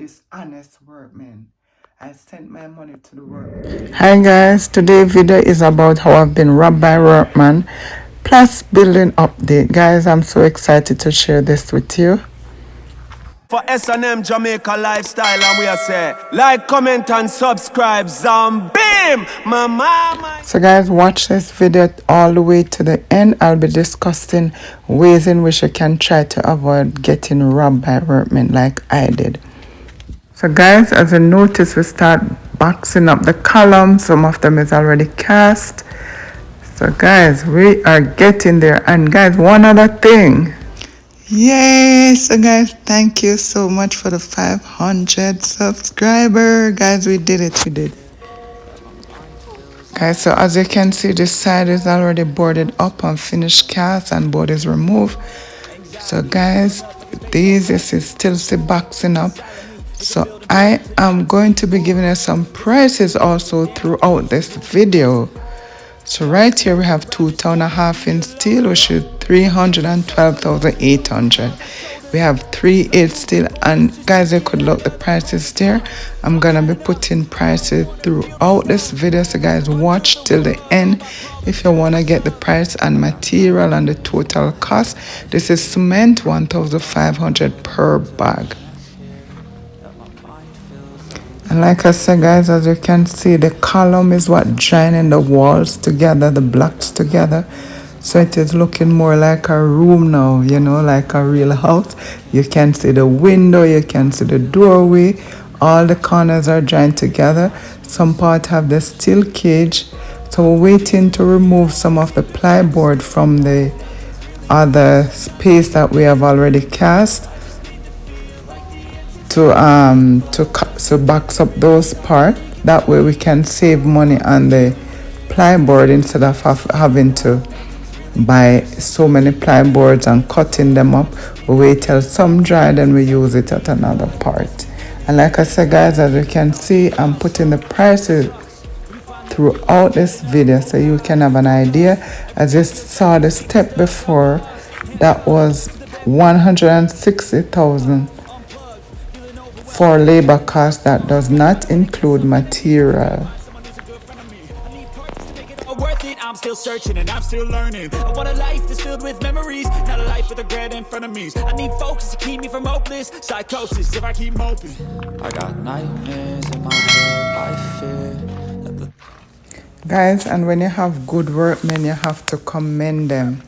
Dishonest workman. I sent my money to the workman. Hi guys, today's video is about how I've been robbed by workman plus building update. Guys, I'm so excited to share this with you. For S&M Jamaica lifestyle, and we are say like, comment and subscribe. Beam, my mama. So guys, watch this video all the way to the end. I'll be discussing ways in which you can try to avoid getting robbed by workmen like I did. So guys, as you notice, we start boxing up the columns. Some of them is already cast. So guys, we are getting there. And guys, one other thing. Yay! So guys, thank you so much for the 500 subscriber. Guys, we did it. Guys, so as you can see, this side is already boarded up and finished cast and board is removed. So guys, this is still boxing up. So I am going to be giving you some prices also throughout this video. So right here we have 2.5 in steel, which is 312,800. We have 3/8 steel, and guys, you could look the prices there. I'm gonna be putting prices throughout this video, so guys, watch till the end if you wanna get the price and material and the total cost. This is cement, 1,500 per bag. And like I said, guys, as you can see, the column is what joining the walls together, the blocks together. So it is looking more like a room now, you know, like a real house. You can see the window, you can see the doorway. All the corners are joined together. Some part have the steel cage. So we're waiting to remove some of the plyboard from the other space that we have already cast. To box up those parts. That way we can save money on the plyboard instead of having to buy so many plyboards and cutting them up. We wait till some dry, then we use it at another part. And like I said, guys, as you can see, I'm putting the prices throughout this video so you can have an idea. As you saw the step before, that was 160,000 for labor cost. That does not include material. I'm still searching and I'm still learning. I want a life that's filled with memories, not a life with regret in front of me. I need focus to keep me from hopeless psychosis if I keep moping. I got nightmares in my head, I fear. Guys, and when you have good workmen, you have to commend them.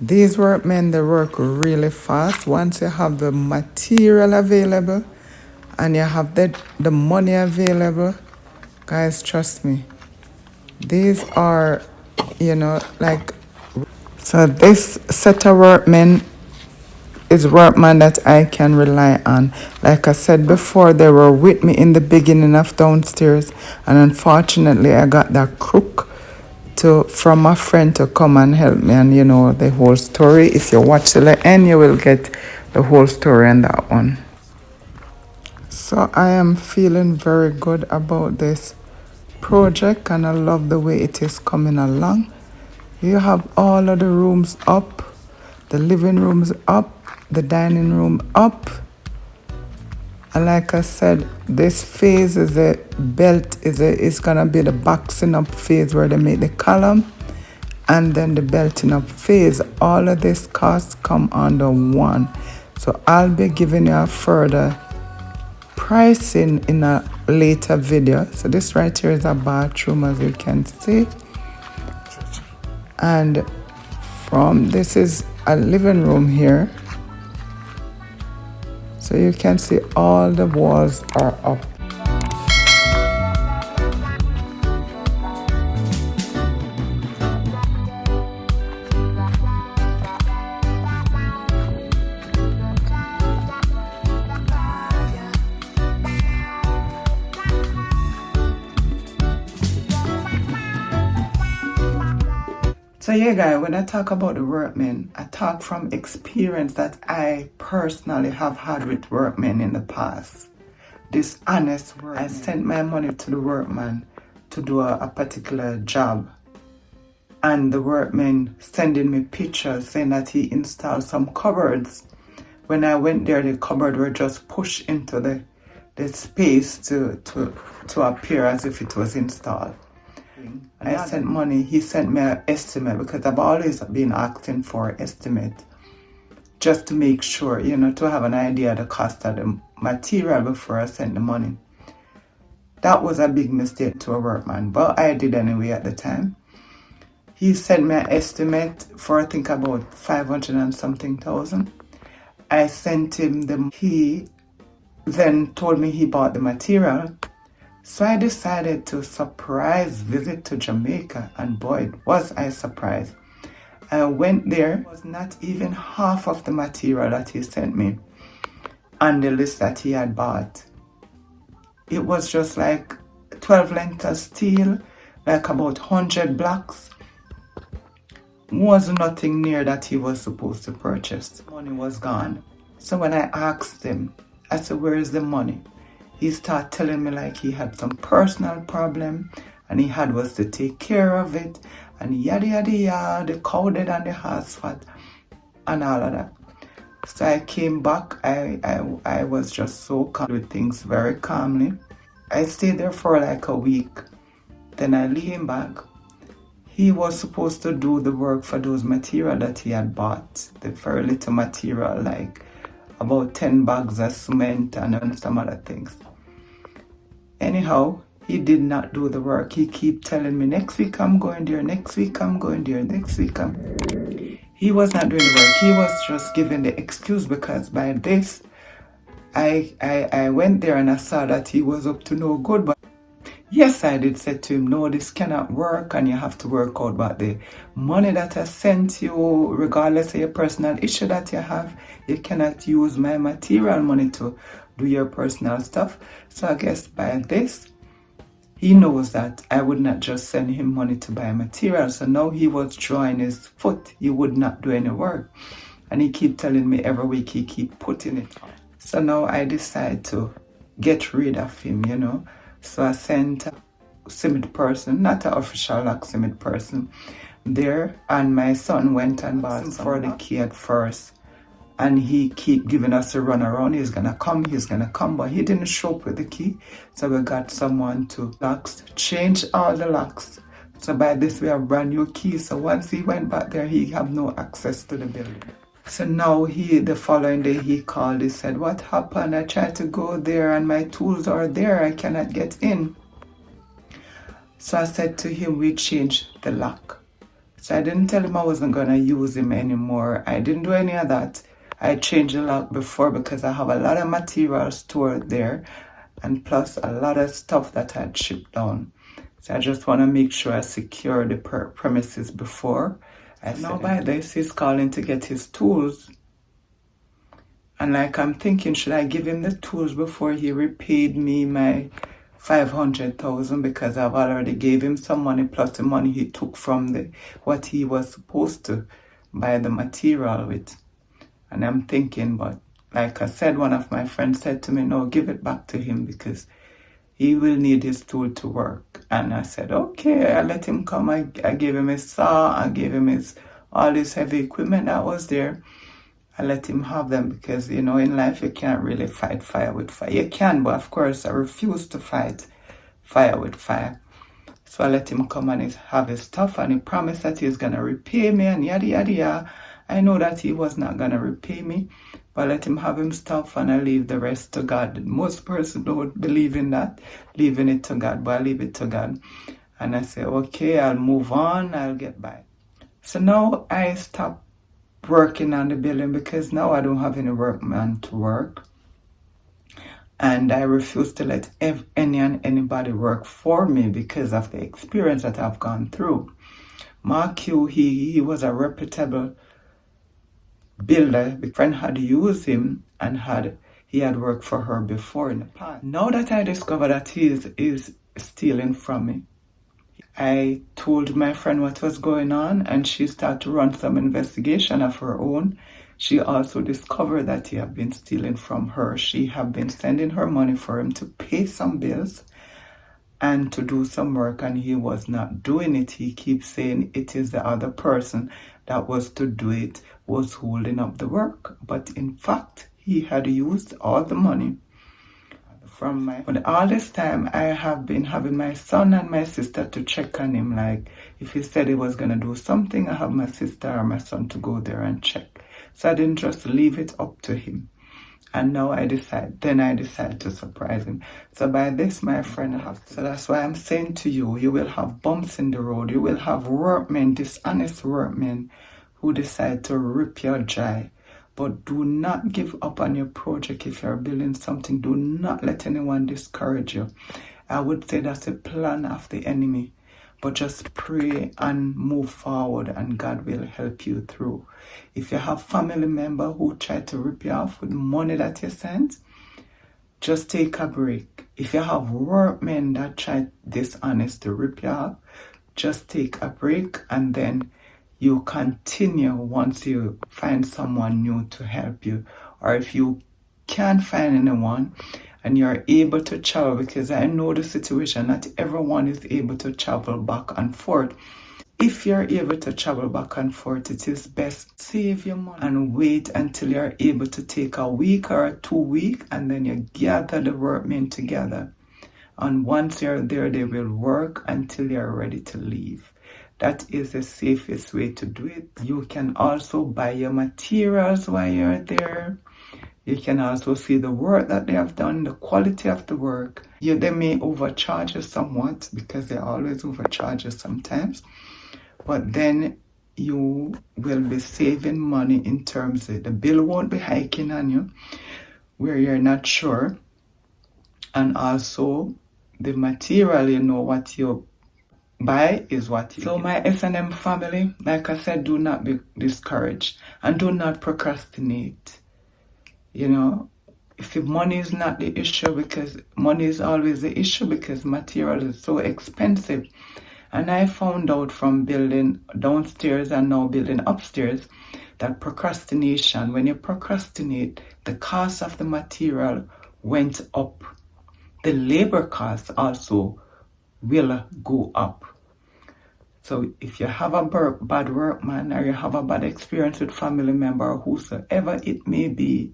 These workmen, they work really fast. Once you have the material available and you have the money available, guys, trust me, these are, you know, like, so this set of workmen is workmen that I can rely on. Like I said before, they were with me in the beginning of downstairs, and unfortunately I got that crook from a friend to come and help me, and you know the whole story. If you watch till the end, you will get the whole story on that one. So I am feeling very good about this project, and I love the way it is coming along. You have all of the rooms up, the living rooms up, the dining room up, and like I said, this phase is a belt, is gonna be the boxing up phase where they make the column, and then the belting up phase. All of this costs come under one. So I'll be giving you a further pricing in a later video. So this right here is a bathroom, as you can see, and this is a living room here. So you can see all the walls are up. So yeah, guys, when I talk about the workmen, I talk from experience that I personally have had with workmen in the past. Dishonest work. I sent my money to the workman to do a particular job, and the workman sending me pictures saying that he installed some cupboards. When I went there, the cupboard were just pushed into the the space to appear as if it was installed. I sent money. He sent me an estimate because I've always been asking for an estimate just to make sure, to have an idea of the cost of the material before I sent the money. That was a big mistake to a workman, but I did anyway at the time. He sent me an estimate for I think about 500 and something thousand. I sent him he then told me he bought the material. So I decided to surprise visit to Jamaica, and boy, was I surprised. I went there, it was not even half of the material that he sent me on the list that he had bought. It was just like 12 lengths of steel, like about 100 blocks. Was nothing near that he was supposed to purchase. Money was gone. So when I asked him, I said, where is the money? He started telling me like he had some personal problem and he was to take care of it and yada yada yada, the cow dead and the horse fat and all of that. So I came back. I was just so calm with things very calmly. I stayed there for like a week. Then I came back. He was supposed to do the work for those material that he had bought. The very little material, like about 10 bags of cement and some other things. Anyhow, he did not do the work. He keep telling me, next week I'm going there, next week I'm going there, next week He was not doing the work. He was just giving the excuse because by this, I went there and I saw that he was up to no good. But yes, I did say to him, no, this cannot work and you have to work out about the money that I sent you, regardless of your personal issue that you have. You cannot use my material money to do your personal stuff. So I guess by this, he knows that I would not just send him money to buy material. So now he was drawing his foot. He would not do any work. And he keep telling me every week he keep putting it on. So now I decide to get rid of him, So I sent a cement person, not an official locksmith person, there. And my son went and bought for the key at first. And he keep giving us a run around. He's gonna come, but he didn't show up with the key. So we got someone to change all the locks. So by this we have brand new keys. So once he went back there, he have no access to the building. So now the following day he called, he said, what happened? I tried to go there and my tools are there. I cannot get in. So I said to him, we changed the lock. So I didn't tell him I wasn't gonna use him anymore. I didn't do any of that. I changed the lock before because I have a lot of material stored there and plus a lot of stuff that I'd shipped down. So I just want to make sure I secure the premises before. Now by this, he's calling to get his tools. And like I'm thinking, should I give him the tools before he repaid me my 500,000 because I've already gave him some money plus the money he took from what he was supposed to buy the material with. And I'm thinking, but like I said, one of my friends said to me, no, give it back to him because he will need his tool to work. And I said, okay, I let him come. I gave him his saw. I gave him all this heavy equipment that was there. I let him have them because, in life you can't really fight fire with fire. You can, but of course I refuse to fight fire with fire. So I let him come and have his stuff and he promised that he's going to repay me and yada, yada, yada. I know that he was not going to repay me, but I let him have his stuff and I leave the rest to God. Most persons don't believe in that, leaving it to God, but I leave it to God. And I say, okay, I'll move on, I'll get by. So now I stopped working on the building because now I don't have any workman to work. And I refuse to let anybody work for me because of the experience that I've gone through. Mark Hugh, he was a reputable builder. My friend had used him and he had worked for her before in the past. Now that I discovered that he is stealing from me, I told my friend what was going on and she started to run some investigation of her own. She also discovered that he had been stealing from her. She had been sending her money for him to pay some bills and to do some work, and he was not doing it. He keeps saying it is the other person that was to do it, was holding up the work. But in fact, he had used all the money But all this time, I have been having my son and my sister to check on him. Like, if he said he was going to do something, I have my sister or my son to go there and check. So I didn't just leave it up to him. And now I decide to surprise him. So by this, my friend, so that's why I'm saying to you, you will have bumps in the road. You will have workmen, dishonest workmen, who decide to rip you dry. But do not give up on your project. If you're building something, do not let anyone discourage you. I would say that's a plan of the enemy. But just pray and move forward, and God will help you through. If you have family member who try to rip you off with money that you sent, just take a break. If you have workmen that try dishonest to rip you off, just take a break, and then you continue once you find someone new to help you. Or if you can't find anyone and you're able to travel, because I know the situation, not everyone is able to travel back and forth. If you're able to travel back and forth, it is best save your money and wait until you're able to take a week or 2 weeks, and then you gather the workmen together. And once you're there, they will work until you're ready to leave. That is the safest way to do it. You can also buy your materials while you're there. You can also see the work that they have done, the quality of the work. They may overcharge you somewhat, because they always overcharge you sometimes. But then you will be saving money in terms of the bill won't be hiking on you where you're not sure. And also the material, what you buy is what you get. So my S&M family, like I said, do not be discouraged and do not procrastinate. If money is not the issue, because money is always the issue, because material is so expensive. And I found out from building downstairs and now building upstairs that procrastination, when you procrastinate, the cost of the material went up. The labor cost also will go up. So if you have a bad workman, or you have a bad experience with family member, or whosoever it may be,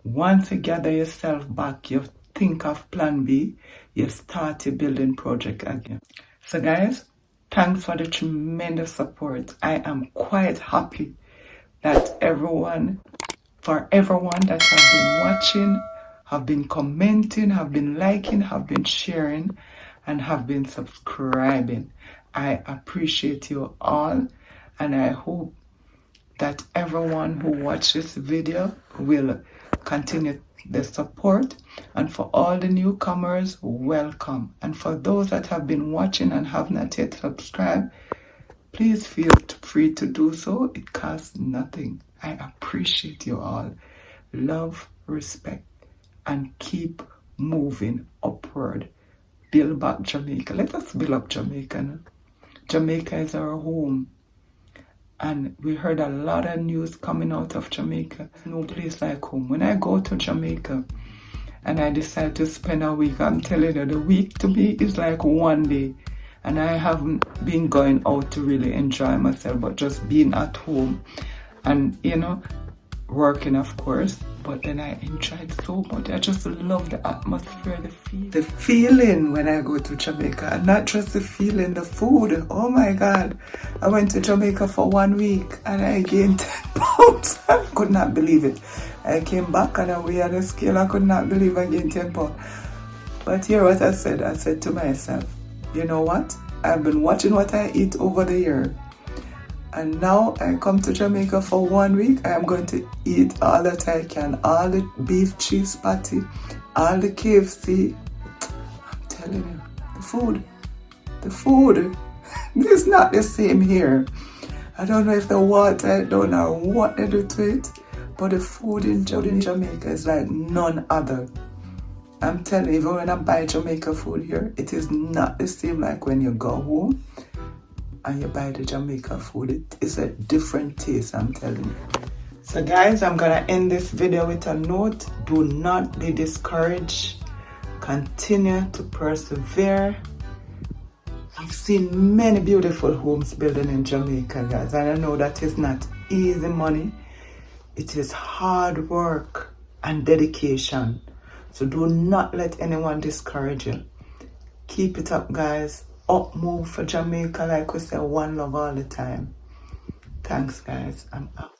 once you gather yourself back, you think of plan B, you start your building project again. So guys, thanks for the tremendous support. I am quite happy that everyone that have been watching, have been commenting, have been liking, have been sharing, and have been subscribing. I appreciate you all, and I hope that everyone who watched this video will continue the support. And for all the newcomers, welcome. And for those that have been watching and have not yet subscribed, please feel free to do so. It costs nothing. I appreciate you all. Love, respect, and keep moving upward. Build back Jamaica. Let us build up Jamaica now. Jamaica is our home. And we heard a lot of news coming out of Jamaica. No place like home. When I go to Jamaica and I decide to spend a week, I'm telling you, the week to me is like one day. And I haven't been going out to really enjoy myself, but just being at home and, working, of course. But then I enjoyed so much. I just love the atmosphere, the feeling when I go to Jamaica. And not just the feeling, the food. Oh my God. I went to Jamaica for 1 week and I gained 10 pounds. I could not believe it. I came back and I weighed on a scale. I could not believe I gained 10 pounds. But here what I said. I said to myself, you know what? I've been watching what I eat over the year. And now I come to Jamaica for 1 week. I am going to eat all that I can. All the beef cheese patty, all the KFC. I'm telling you, the food is not the same here. I don't know if the water, I don't know what they do to it, but the food in Jamaica is like none other. I'm telling you, even when I buy Jamaica food here, it is not the same like when you go home and you buy the Jamaica food. It is a different taste, I'm telling you. So guys, I'm gonna end this video with a note. Do not be discouraged. Continue to persevere. I've seen many beautiful homes building in Jamaica, guys, and I know that is not easy money. It is hard work and dedication. So do not let anyone discourage you. Keep it up, guys. Up move for Jamaica, like we say, one love all the time. Thanks, guys. I'm out.